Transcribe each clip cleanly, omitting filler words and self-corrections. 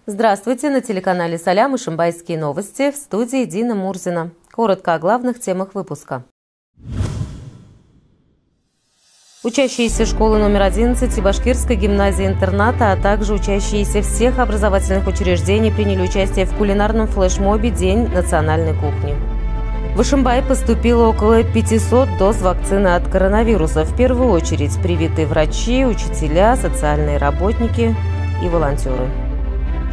Здравствуйте! На телеканале «Салям» Ишимбайские новости, в студии Дина Мурзина. Коротко о главных темах выпуска. Учащиеся школы номер 11 и Башкирской гимназии-интерната, а также учащиеся всех образовательных учреждений приняли участие в кулинарном флешмобе «День национальной кухни». В Ишимбай поступило около 500 доз вакцины от коронавируса. В первую очередь привиты врачи, учителя, социальные работники и волонтеры.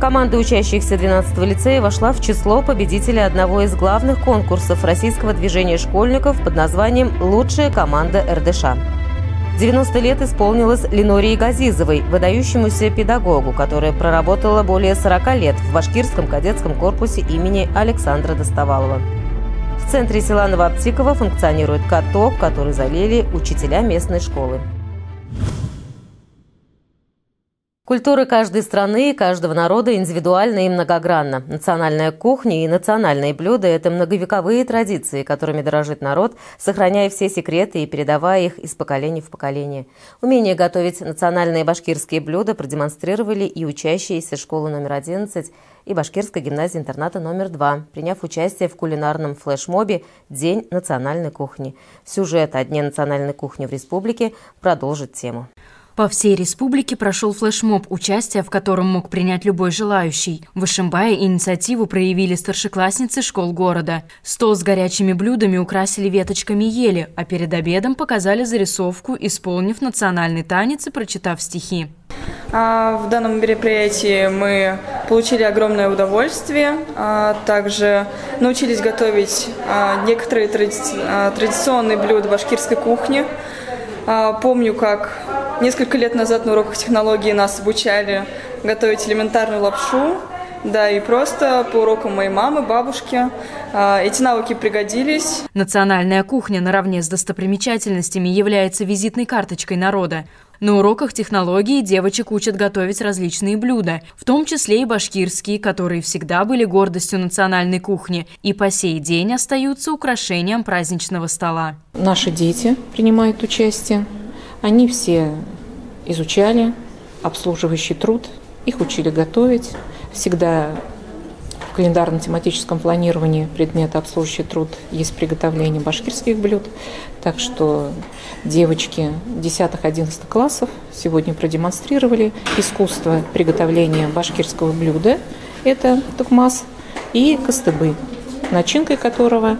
Команда учащихся 12-го лицея вошла в число победителей одного из главных конкурсов российского движения школьников под названием «Лучшая команда РДШ». 90 лет исполнилось Ленории Газизовой, выдающемуся педагогу, которая проработала более 40 лет в Башкирском кадетском корпусе имени Александра Достовалова. В центре села Новоаптиково функционирует каток, который залили учителя местной школы. Культура каждой страны и каждого народа индивидуальна и многогранна. Национальная кухня и национальные блюда – это многовековые традиции, которыми дорожит народ, сохраняя все секреты и передавая их из поколения в поколение. Умение готовить национальные башкирские блюда продемонстрировали и учащиеся школы номер 11 и Башкирской гимназии-интерната номер 2, приняв участие в кулинарном флешмобе «День национальной кухни». Сюжет о Дне национальной кухни в республике продолжит тему. По всей республике прошел флешмоб, участие в котором мог принять любой желающий. В Ишимбае инициативу проявили старшеклассницы школ города. Стол с горячими блюдами украсили веточками ели, а перед обедом показали зарисовку, исполнив национальный танец и прочитав стихи. В данном мероприятии мы получили огромное удовольствие, также научились готовить некоторые традиционные блюда башкирской кухни. Помню, как несколько лет назад на уроках технологии нас обучали готовить элементарную лапшу, да, и просто по урокам моей мамы, бабушки. Эти навыки пригодились. Национальная кухня наравне с достопримечательностями является визитной карточкой народа. На уроках технологии девочек учат готовить различные блюда, в том числе и башкирские, которые всегда были гордостью национальной кухни и по сей день остаются украшением праздничного стола. Наши дети принимают участие. Они все изучали обслуживающий труд, их учили готовить. Всегда в календарно-тематическом планировании предмета обслуживающий труд есть приготовление башкирских блюд. Так что девочки 10-11 классов сегодня продемонстрировали искусство приготовления башкирского блюда. Это тукмас и кыстыбы, начинкой которого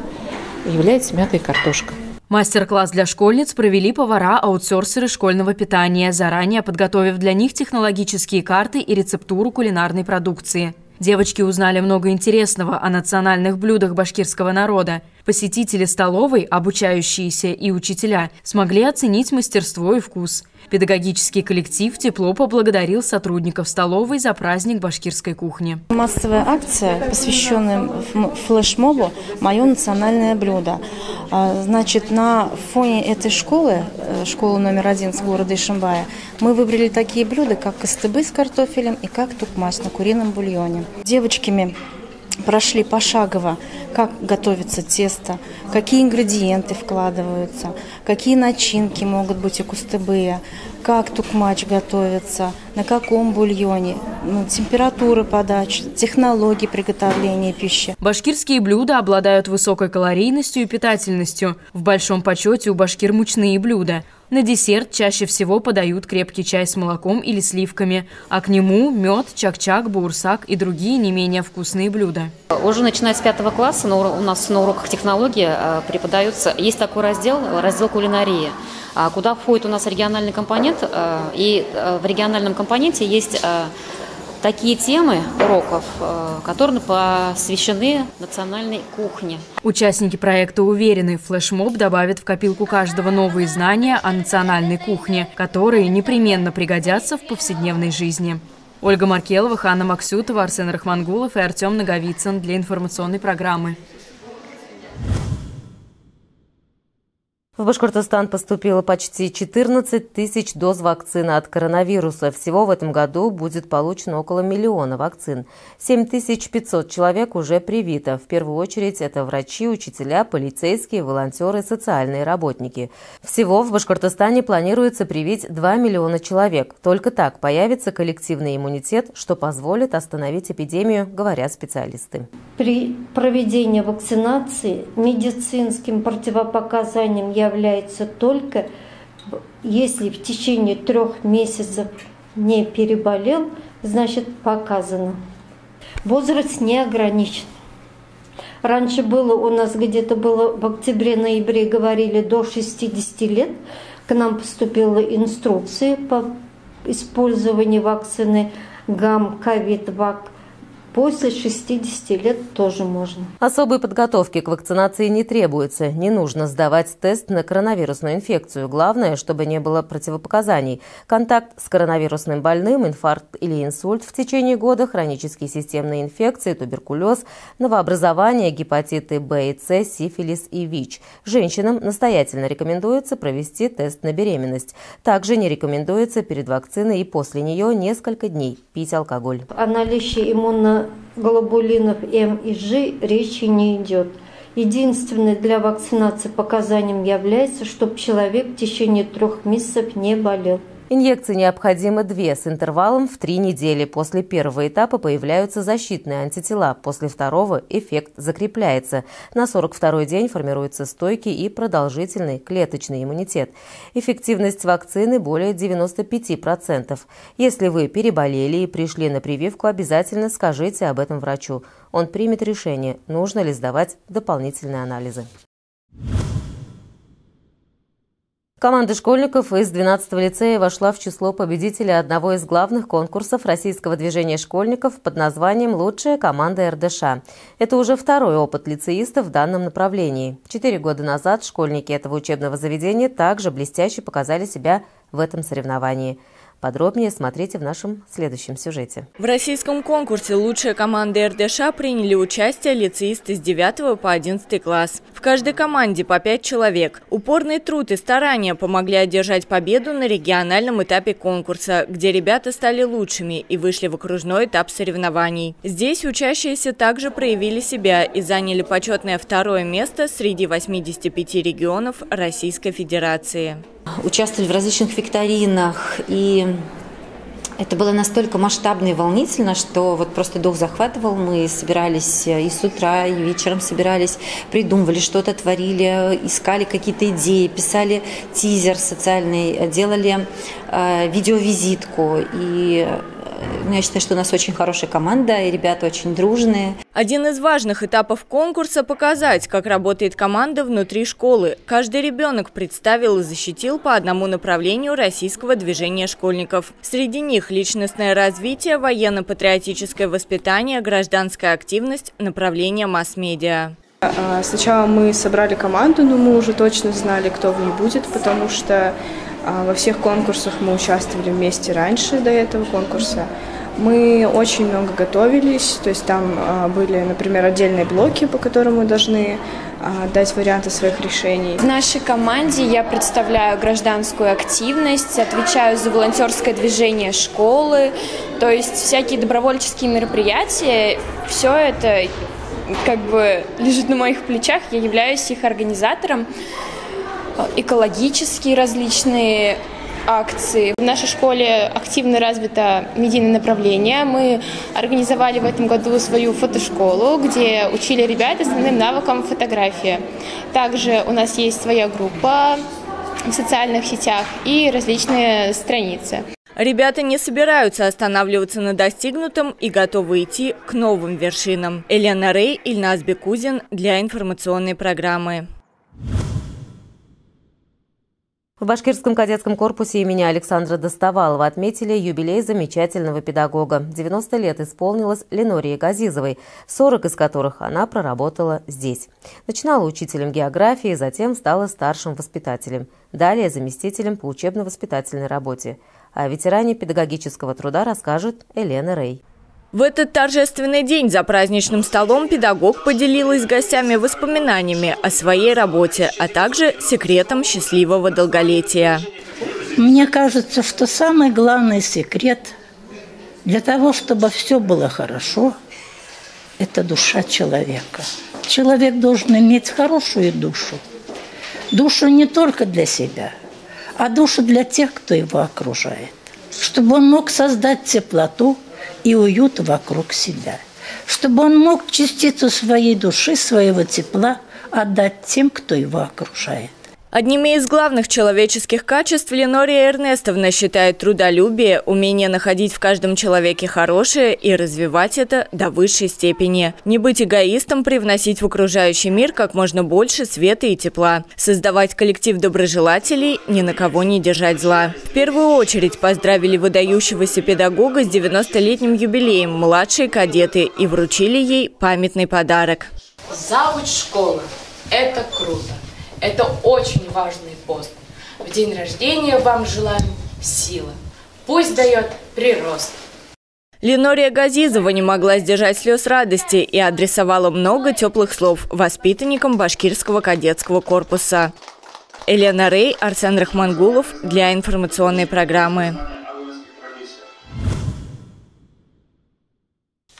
является мятая картошка. Мастер-класс для школьниц провели повара-аутсорсеры школьного питания, заранее подготовив для них технологические карты и рецептуру кулинарной продукции. Девочки узнали много интересного о национальных блюдах башкирского народа. Посетители столовой, обучающиеся и учителя смогли оценить мастерство и вкус. Педагогический коллектив тепло поблагодарил сотрудников столовой за праздник башкирской кухни. Массовая акция, посвященная флешмобу «Мое национальное блюдо». Значит, на фоне этой школы номер 11 города Ишимбая, мы выбрали такие блюда, как кыстыбы с картофелем и как тукмас на курином бульоне. Девочками прошли пошагово, как готовится тесто, какие ингредиенты вкладываются, какие начинки могут быть у кыстыбы, как тукмач готовится, на каком бульоне, температура подачи, технологии приготовления пищи. Башкирские блюда обладают высокой калорийностью и питательностью. В большом почете у башкир мучные блюда. На десерт чаще всего подают крепкий чай с молоком или сливками, а к нему мед, чак-чак, баурсак и другие не менее вкусные блюда. Уже начиная с 5 класса у нас на уроках технологии преподается, есть такой раздел кулинарии, куда входит у нас региональный компонент, и в региональном компоненте есть такие темы уроков, которые посвящены национальной кухне. Участники проекта уверены, флешмоб добавит в копилку каждого новые знания о национальной кухне, которые непременно пригодятся в повседневной жизни. Ольга Маркелова, Ханна Максютова, Арсен Рахмангулов и Артем Наговицын для информационной программы. В Башкортостан поступило почти 14 тысяч доз вакцины от коронавируса. Всего в этом году будет получено около 1 миллиона вакцин. 7500 человек уже привито. В первую очередь это врачи, учителя, полицейские, волонтеры, социальные работники. Всего в Башкортостане планируется привить 2 миллиона человек. Только так появится коллективный иммунитет, что позволит остановить эпидемию, говорят специалисты. При проведении вакцинации медицинским противопоказанием является только, если в течение 3 месяцев не переболел, значит показано. Возраст не ограничен. Раньше было у нас где-то было в октябре-ноябре говорили до 60 лет. К нам поступила инструкция по использованию вакцины ГАМ-ковид-вак. После 60 лет тоже можно. Особой подготовки к вакцинации не требуется. Не нужно сдавать тест на коронавирусную инфекцию. Главное, чтобы не было противопоказаний. Контакт с коронавирусным больным, инфаркт или инсульт в течение года, хронические системные инфекции, туберкулез, новообразования, гепатиты Б и С, сифилис и ВИЧ. Женщинам настоятельно рекомендуется провести тест на беременность. Также не рекомендуется перед вакциной и после нее несколько дней пить алкоголь. О наличии иммуноглобулинов М и Ж речи не идет. Единственное для вакцинации показанием является, чтобы человек в течение 3 месяцев не болел. Инъекции необходимо 2 с интервалом в 3 недели. После первого этапа появляются защитные антитела. После второго эффект закрепляется. На 42-й день формируется стойкий и продолжительный клеточный иммунитет. Эффективность вакцины более 95%. Если вы переболели и пришли на прививку, обязательно скажите об этом врачу. Он примет решение, нужно ли сдавать дополнительные анализы. Команда школьников из 12-го лицея вошла в число победителей одного из главных конкурсов российского движения школьников под названием «Лучшая команда РДШ». Это уже 2-й опыт лицеистов в данном направлении. 4 года назад школьники этого учебного заведения также блестяще показали себя в этом соревновании. Подробнее смотрите в нашем следующем сюжете. В российском конкурсе «Лучшая команда РДШ» приняли участие лицеисты с 9 по 11 класс. В каждой команде по 5 человек. Упорный труд и старания помогли одержать победу на региональном этапе конкурса, где ребята стали лучшими и вышли в окружной этап соревнований. Здесь учащиеся также проявили себя и заняли почетное 2-е место среди 85 регионов Российской Федерации. Участвовали в различных викторинах, и это было настолько масштабно и волнительно, что вот просто дух захватывал. Мы собирались и с утра, и вечером собирались, придумывали, что-то творили, искали какие-то идеи, писали тизер социальный, делали видеовизитку. И я считаю, что у нас очень хорошая команда, и ребята очень дружные. Один из важных этапов конкурса – показать, как работает команда внутри школы. Каждый ребенок представил и защитил по одному направлению российского движения школьников. Среди них личностное развитие, военно-патриотическое воспитание, гражданская активность, направление масс-медиа. Сначала мы собрали команду, но мы уже точно знали, кто в ней будет, потому что во всех конкурсах мы участвовали вместе раньше, до этого конкурса. Мы очень много готовились, то есть там были, например, отдельные блоки, по которым мы должны дать варианты своих решений. В нашей команде я представляю гражданскую активность, отвечаю за волонтерское движение школы, то есть всякие добровольческие мероприятия, все это как бы лежит на моих плечах, я являюсь их организатором. Экологические различные акции. В нашей школе активно развито медийное направление. Мы организовали в этом году свою фотошколу, где учили ребят основным навыкам фотографии. Также у нас есть своя группа в социальных сетях и различные страницы. Ребята не собираются останавливаться на достигнутом и готовы идти к новым вершинам. Елена Рей, Ильназ Бекузин для информационной программы. В Башкирском кадетском корпусе имени Александра Достовалова отметили юбилей замечательного педагога. 90 лет исполнилось Ленории Газизовой, 40 из которых она проработала здесь. Начинала учителем географии, затем стала старшим воспитателем. Далее заместителем по учебно-воспитательной работе. О ветеране педагогического труда расскажет Елена Рей. В этот торжественный день за праздничным столом педагог поделилась с гостями воспоминаниями о своей работе, а также секретом счастливого долголетия. Мне кажется, что самый главный секрет для того, чтобы все было хорошо, это душа человека. Человек должен иметь хорошую душу. Душу не только для себя, а душу для тех, кто его окружает. Чтобы он мог создать теплоту и уют вокруг себя. Чтобы он мог частицу своей души, своего тепла отдать тем, кто его окружает. Одними из главных человеческих качеств Ленория Эрнестовна считает трудолюбие, умение находить в каждом человеке хорошее и развивать это до высшей степени. Не быть эгоистом, привносить в окружающий мир как можно больше света и тепла. Создавать коллектив доброжелателей, ни на кого не держать зла. В первую очередь поздравили выдающегося педагога с 90-летним юбилеем младшие кадеты и вручили ей памятный подарок. Завуч школы – это круто. Это очень важный пост. В день рождения вам желаем силы. Пусть дает прирост. Ленория Газизова не могла сдержать слез радости и адресовала много теплых слов воспитанникам башкирского кадетского корпуса. Елена Рей, Арсен Рахмангулов для информационной программы.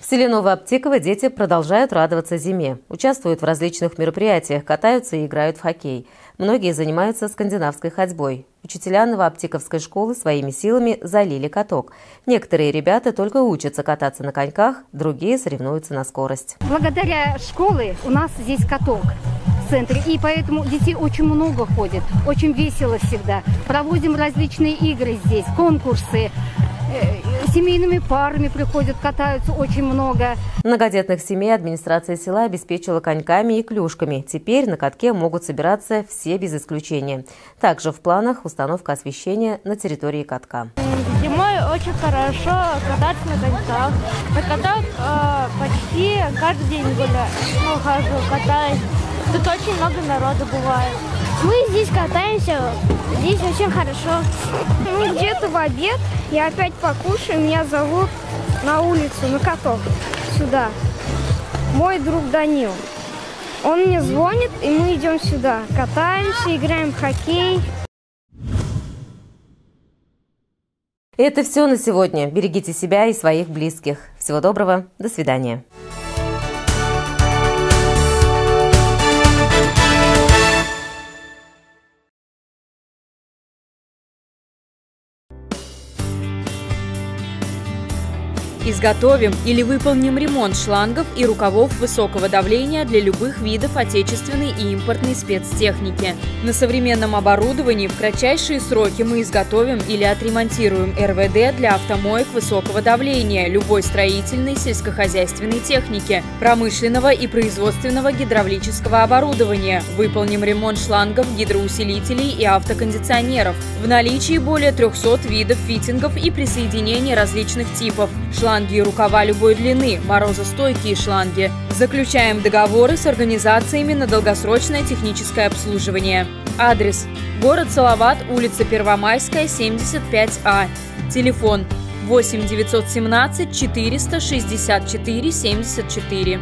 В селе Новоаптеково дети продолжают радоваться зиме. Участвуют в различных мероприятиях, катаются и играют в хоккей. Многие занимаются скандинавской ходьбой. Учителя Новоаптековской школы своими силами залили каток. Некоторые ребята только учатся кататься на коньках, другие соревнуются на скорость. Благодаря школе у нас здесь каток в центре, и поэтому детей очень много ходит, очень весело всегда. Проводим различные игры здесь, конкурсы. Семейными парами приходят, катаются очень много. Многодетных семей администрация села обеспечила коньками и клюшками. Теперь на катке могут собираться все без исключения. Также в планах установка освещения на территории катка. Зимой очень хорошо кататься на коньках. На коньках почти каждый день гуляю, хожу, катаюсь. Тут очень много народу бывает. Мы здесь катаемся, здесь очень хорошо. Ну, где-то в обед я опять покушаю, меня зовут на улицу, на каток, сюда. Мой друг Данил. Он мне звонит, и мы идем сюда. Катаемся, играем в хоккей. Это все на сегодня. Берегите себя и своих близких. Всего доброго. До свидания. Изготовим или выполним ремонт шлангов и рукавов высокого давления для любых видов отечественной и импортной спецтехники. На современном оборудовании в кратчайшие сроки мы изготовим или отремонтируем РВД для автомоек высокого давления, любой строительной, сельскохозяйственной техники, промышленного и производственного гидравлического оборудования. Выполним ремонт шлангов, гидроусилителей и автокондиционеров. В наличии более 300 видов фитингов и присоединений различных типов. Шланги и рукава любой длины, морозостойкие шланги. Заключаем договоры с организациями на долгосрочное техническое обслуживание. Адрес: город Салават, улица Первомайская, 75А. Телефон: 8 917 464 74.